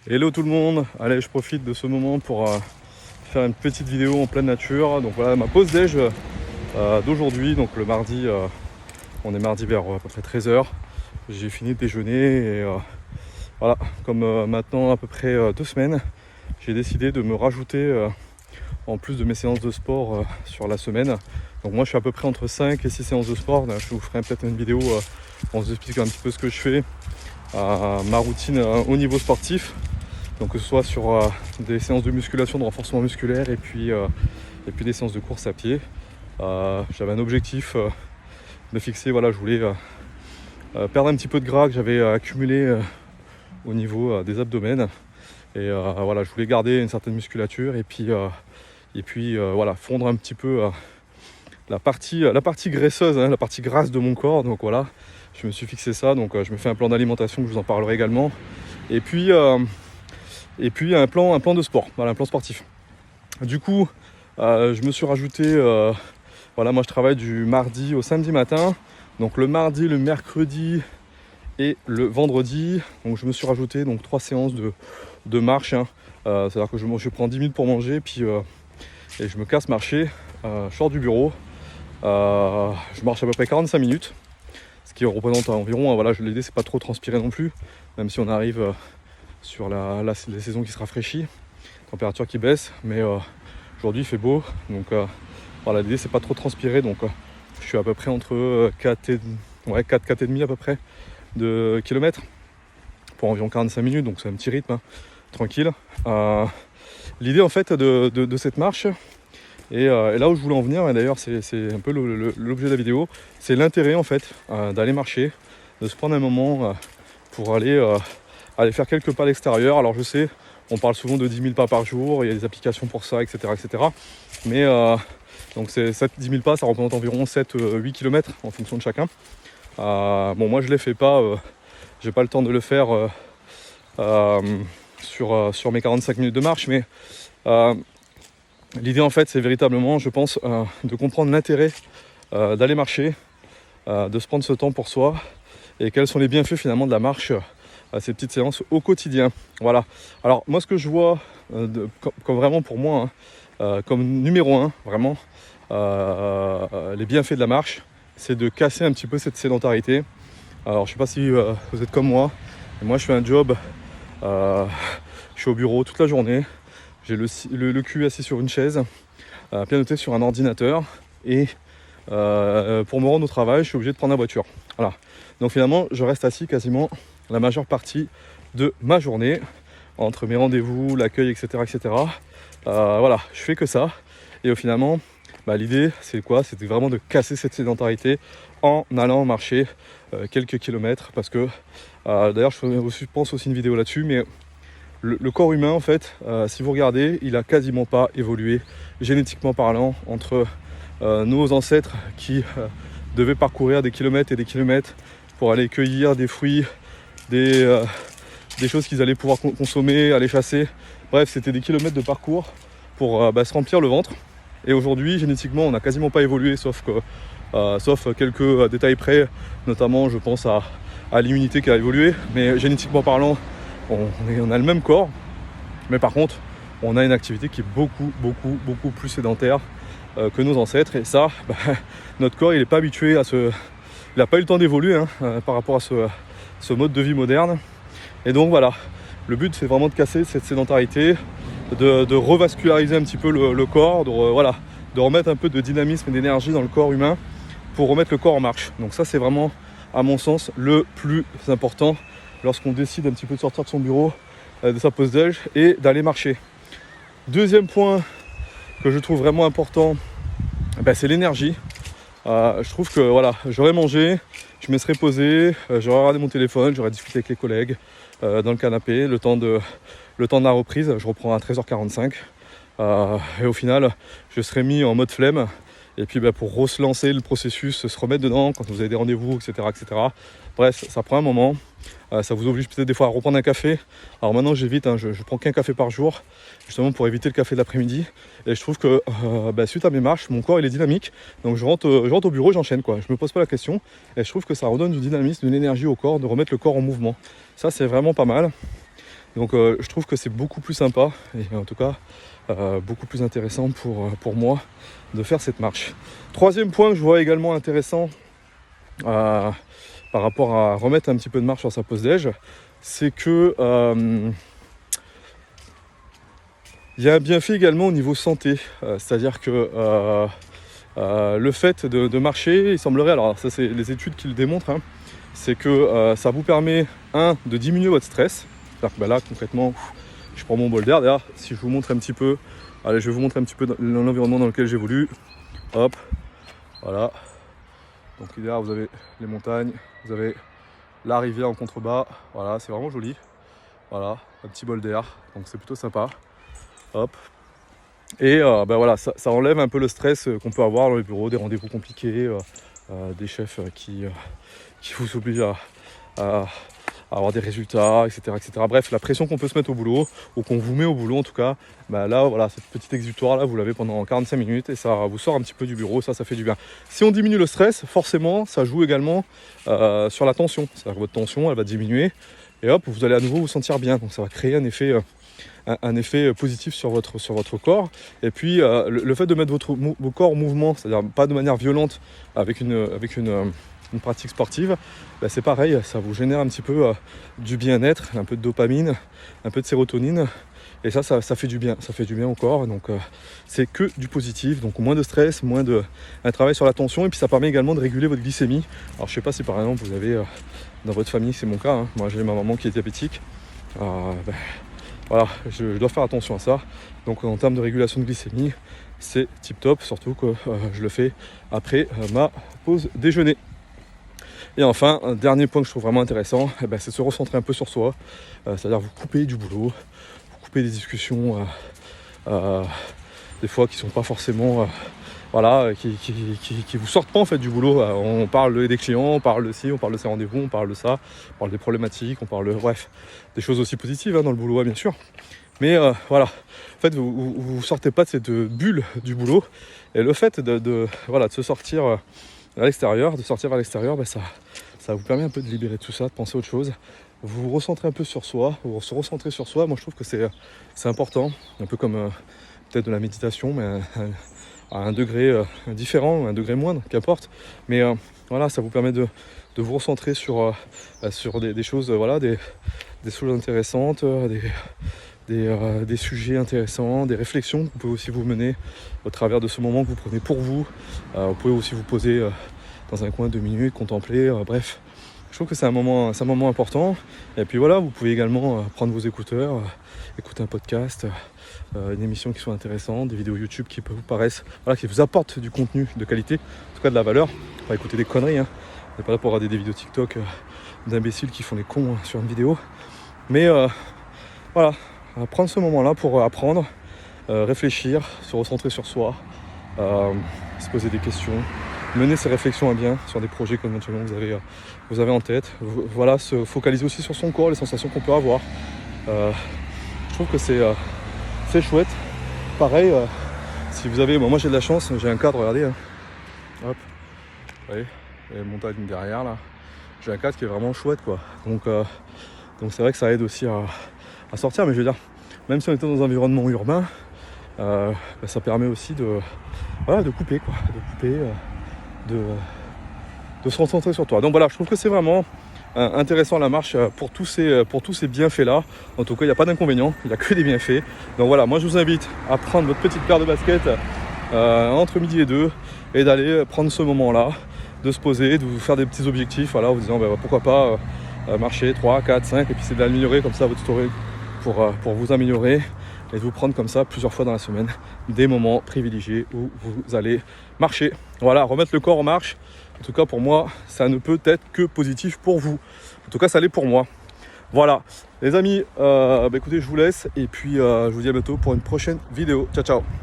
Hello tout le monde, allez je profite de ce moment pour faire une petite vidéo en pleine nature. Donc voilà ma pause déj d'aujourd'hui, donc le mardi, on est mardi vers à peu près 13h. J'ai fini de déjeuner et voilà, comme maintenant à peu près 2 semaines, j'ai décidé de me rajouter en plus de mes séances de sport sur la semaine. Donc moi je suis à peu près entre 5 et 6 séances de sport. Je vous ferai peut-être une vidéo en vous expliquant un petit peu ce que je fais, ma routine au niveau sportif. Donc que ce soit sur des séances de musculation, de renforcement musculaire et puis des séances de course à pied. J'avais un objectif de fixer, voilà, je voulais perdre un petit peu de gras que j'avais accumulé au niveau des abdomens. Et voilà, je voulais garder une certaine musculature et puis voilà, fondre un petit peu la partie graisseuse, hein, la partie grasse de mon corps. Donc voilà, je me suis fixé ça, donc je me fais un plan d'alimentation que je vous en parlerai également. Et puis un plan de sport, voilà, un plan sportif. Du coup, je me suis rajouté, voilà, moi je travaille du mardi au samedi matin. Donc le mardi, le mercredi et le vendredi. Donc je me suis rajouté donc 3 séances de marche. Hein. C'est-à-dire que je prends 10 minutes pour manger, puis et je me casse marcher. Je sors du bureau. Je marche à peu près 45 minutes. Ce qui représente environ, voilà, l'idée c'est pas trop transpirer non plus, même si on arrive sur la saison qui se rafraîchit, température qui baisse, mais aujourd'hui il fait beau, donc voilà, l'idée c'est pas trop transpirer, donc je suis à peu près entre 4 et demi à peu près de kilomètres pour environ 45 minutes, donc c'est un petit rythme, hein, tranquille. L'idée en fait de cette marche, et là où je voulais en venir, et d'ailleurs c'est un peu l'objet de la vidéo, c'est l'intérêt en fait d'aller marcher, de se prendre un moment pour aller faire quelques pas à l'extérieur. Alors je sais, on parle souvent de 10 000 pas par jour, il y a des applications pour ça, etc. Mais donc c'est 10 000 pas, ça représente environ 7-8 km en fonction de chacun. Bon, moi je ne les fais pas, j'ai pas le temps de le faire sur mes 45 minutes de marche, mais l'idée en fait c'est véritablement, je pense, de comprendre l'intérêt d'aller marcher, de se prendre ce temps pour soi, et quels sont les bienfaits finalement de la marche à ces petites séances au quotidien. Voilà. Alors moi ce que je vois comme vraiment pour moi, hein, comme numéro 1, vraiment, les bienfaits de la marche, c'est de casser un petit peu cette sédentarité. Alors je sais pas si vous êtes comme moi, mais moi je fais un job, je suis au bureau toute la journée, j'ai le cul assis sur une chaise, pianoté sur un ordinateur, et pour me rendre au travail je suis obligé de prendre la voiture. Voilà. Donc finalement je reste assis quasiment la majeure partie de ma journée, entre mes rendez-vous, l'accueil, etc. Voilà, je fais que ça. Et finalement, l'idée, c'est quoi? C'était vraiment de casser cette sédentarité en allant marcher quelques kilomètres. Parce que, d'ailleurs, je pense aussi une vidéo là-dessus, mais le corps humain, en fait, si vous regardez, il a quasiment pas évolué, génétiquement parlant, entre nos ancêtres qui devaient parcourir des kilomètres et des kilomètres pour aller cueillir des fruits, des choses qu'ils allaient pouvoir consommer, aller chasser. Bref, c'était des kilomètres de parcours pour se remplir le ventre. Et aujourd'hui, génétiquement, on n'a quasiment pas évolué, sauf quelques détails près, notamment je pense à l'immunité qui a évolué. Mais génétiquement parlant, on a le même corps, mais par contre, on a une activité qui est beaucoup plus sédentaire que nos ancêtres. Et ça, notre corps, il n'est pas habitué à il n'a pas eu le temps d'évoluer, hein, par rapport à ce mode de vie moderne. Et donc voilà, le but c'est vraiment de casser cette sédentarité, de revasculariser un petit peu le corps, de remettre un peu de dynamisme et d'énergie dans le corps humain pour remettre le corps en marche. Donc ça c'est vraiment, à mon sens, le plus important lorsqu'on décide un petit peu de sortir de son bureau, de sa pause déj, et d'aller marcher. Deuxième point que je trouve vraiment important, c'est l'énergie. Je trouve que voilà, j'aurais mangé, je me serais posé, j'aurais regardé mon téléphone, j'aurais discuté avec les collègues dans le canapé, le temps de la reprise, je reprends à 13h45, et au final je serais mis en mode flemme, et puis pour relancer le processus, se remettre dedans quand vous avez des rendez-vous, etc. Bref, ça prend un moment, ça vous oblige peut-être des fois à reprendre un café. Alors maintenant j'évite, hein, je prends qu'un café par jour, justement pour éviter le café de l'après-midi. Et je trouve que suite à mes marches, mon corps il est dynamique. Donc je rentre au bureau et j'enchaîne, quoi. Je me pose pas la question. Et je trouve que ça redonne du dynamisme, de l'énergie au corps, de remettre le corps en mouvement. Ça c'est vraiment pas mal. Donc je trouve que c'est beaucoup plus sympa et en tout cas beaucoup plus intéressant pour moi de faire cette marche. Troisième point que je vois également intéressant par rapport à remettre un petit peu de marche sur sa pause déj, c'est que il y a un bienfait également au niveau santé, c'est-à-dire que le fait de marcher, il semblerait, alors ça c'est les études qui le démontrent, hein, c'est que ça vous permet, de diminuer votre stress. C'est-à-dire que là concrètement, je prends mon bol d'air. D'ailleurs, si je vous montre un petit peu, allez, je vais vous montrer un petit peu l'environnement dans lequel j'évolue. Hop, voilà. Donc derrière vous avez les montagnes, vous avez la rivière en contrebas. Voilà, c'est vraiment joli. Voilà, un petit bol d'air, donc c'est plutôt sympa. Hop. Et voilà, ça enlève un peu le stress qu'on peut avoir dans les bureaux, des rendez-vous compliqués, des chefs qui vous obligent à avoir des résultats, etc., etc. Bref, la pression qu'on peut se mettre au boulot, ou qu'on vous met au boulot en tout cas, là, voilà, cette petite exutoire là, vous l'avez pendant 45 minutes et ça vous sort un petit peu du bureau, ça fait du bien. Si on diminue le stress, forcément, ça joue également sur la tension. C'est-à-dire que votre tension, elle va diminuer et hop, vous allez à nouveau vous sentir bien. Donc ça va créer un effet positif sur votre corps. Et puis le fait de mettre vos corps en mouvement, c'est-à-dire pas de manière violente avec une pratique sportive, c'est pareil, ça vous génère un petit peu du bien-être, un peu de dopamine, un peu de sérotonine, et ça fait du bien, au corps. Donc c'est que du positif, donc moins de stress, un travail sur la tension, et puis ça permet également de réguler votre glycémie. Alors je sais pas si par exemple vous avez dans votre famille, c'est mon cas, hein, moi j'ai ma maman qui est diabétique, voilà, je dois faire attention à ça. Donc en termes de régulation de glycémie, c'est tip top, surtout que je le fais après ma pause déjeuner. Et enfin, un dernier point que je trouve vraiment intéressant, c'est de se recentrer un peu sur soi, c'est-à-dire vous couper du boulot, vous couper des discussions des fois qui ne sont pas forcément qui vous sortent pas en fait du boulot. On parle des clients, on parle de ci, on parle de ces rendez-vous, on parle de ça, on parle des problématiques, on parle bref, des choses aussi positives dans le boulot, bien sûr. Mais voilà, en fait vous sortez pas de cette bulle du boulot, et le fait de se sortir à l'extérieur, ça vous permet un peu de libérer tout ça, de penser à autre chose. Vous vous recentrez un peu sur soi, se recentrer sur soi. Moi je trouve que c'est important, un peu comme peut-être de la méditation, mais à un degré différent, un degré moindre, qu'importe. Mais voilà, ça vous permet de vous recentrer sur des choses, des choses intéressantes, des sujets intéressants, des réflexions que vous pouvez aussi vous mener au travers de ce moment que vous prenez pour vous. Vous pouvez aussi vous poser dans un coin 2 minutes, contempler, bref. Je trouve que c'est un moment important. Et puis voilà, vous pouvez également prendre vos écouteurs, écouter un podcast, une émission qui soit intéressante, des vidéos YouTube qui vous paraissent, qui vous apportent du contenu de qualité, en tout cas de la valeur. Pas écouter des conneries, hein. On n'est pas là pour regarder des vidéos TikTok d'imbéciles qui font les cons sur une vidéo. Mais voilà, prendre ce moment-là pour apprendre, réfléchir, se recentrer sur soi, se poser des questions, mener ses réflexions à bien sur des projets que éventuellement vous avez en tête. Voilà, se focaliser aussi sur son corps, les sensations qu'on peut avoir. Je trouve que c'est chouette. Pareil, si vous avez, moi j'ai de la chance, j'ai un cadre, regardez, hein. Hop, vous voyez, il y a une montagne derrière là. J'ai un cadre qui est vraiment chouette, quoi. Donc c'est vrai que ça aide aussi à sortir, mais je veux dire, même si on était dans un environnement urbain, ça permet aussi de couper, quoi, de se recentrer sur toi. Donc voilà, je trouve que c'est vraiment intéressant la marche pour tous ces bienfaits là. En tout cas, il n'y a pas d'inconvénients, il n'y a que des bienfaits. Donc voilà, moi je vous invite à prendre votre petite paire de baskets entre midi et 2 et d'aller prendre ce moment là, de se poser, de vous faire des petits objectifs, en vous disant pourquoi pas marcher 3, 4, 5, et puis c'est d'améliorer comme ça votre story pour vous améliorer, et de vous prendre comme ça plusieurs fois dans la semaine des moments privilégiés où vous allez marcher. Voilà, remettre le corps en marche. En tout cas pour moi, ça ne peut être que positif pour vous. En tout cas, ça l'est pour moi. Voilà, les amis, écoutez, je vous laisse, et puis je vous dis à bientôt pour une prochaine vidéo. Ciao, ciao.